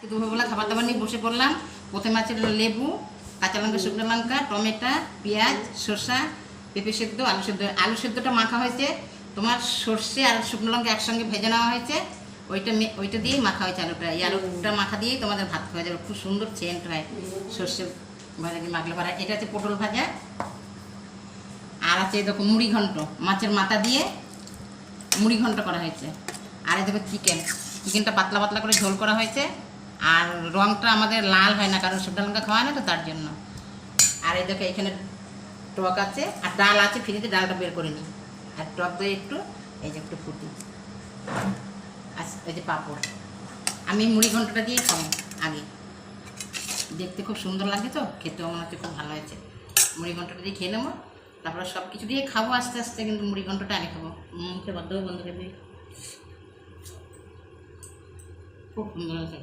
দুপুরবেলা খাবার দাবার নিয়ে বসে পড়লাম। প্রথমে আছে লেবু, কাঁচা লঙ্কা, শুকনো লঙ্কা, টমেটো, পেঁয়াজ, শসা, পেঁপে সেদ্ধ, আলু সেদ্ধ। আলু সেদ্ধটা মাখা হয়েছে তোমার সর্ষে আর শুকনো লঙ্কা একসঙ্গে ভেজে নেওয়া হয়েছে, ওইটা দিয়েই মাখা হয়েছে আলুটা। এই আলুটা মাখা দিয়েই তোমাদের ভাত খাওয়া যাবে, খুব সুন্দর সেন্ট হয় সর্ষে ভাজা দিয়ে মাখলে ভাড়া। এটা হচ্ছে পটল ভাজা, আর আছে দেখো মুড়ি ঘন্ট, মাছের মাথা দিয়ে মুড়ি ঘন্ট করা হয়েছে। আর এই দেখো চিকেনটা পাতলা পাতলা করে ঝোল করা হয়েছে, আর রঙটা আমাদের লাল হয় না কারণ শুকনো লঙ্কা খাওয়া না তো তার জন্য। আর এই দেখো এখানে টক আছে, আর ডাল আছে ফ্রিজে, ডালটা বের করে নিই। আর টক দই একটু, এই যে একটু ফুটি, আর এই যে পাঁপড়। আমি মুড়ি ঘন্টটা দিয়ে খাবো আগে, দেখতে খুব সুন্দর লাগে তো, খেতেও মনে হচ্ছে খুব ভালো হয়েছে। মুড়ি ঘন্টটা দিয়ে খেয়ে নেবো, তারপরে সব কিছু দিয়ে খাবো আস্তে আস্তে, কিন্তু মুড়ি ঘন্টটা আগে খাবো। মুখে বন্ধ করে দিই, খুব সুন্দর হয়েছে।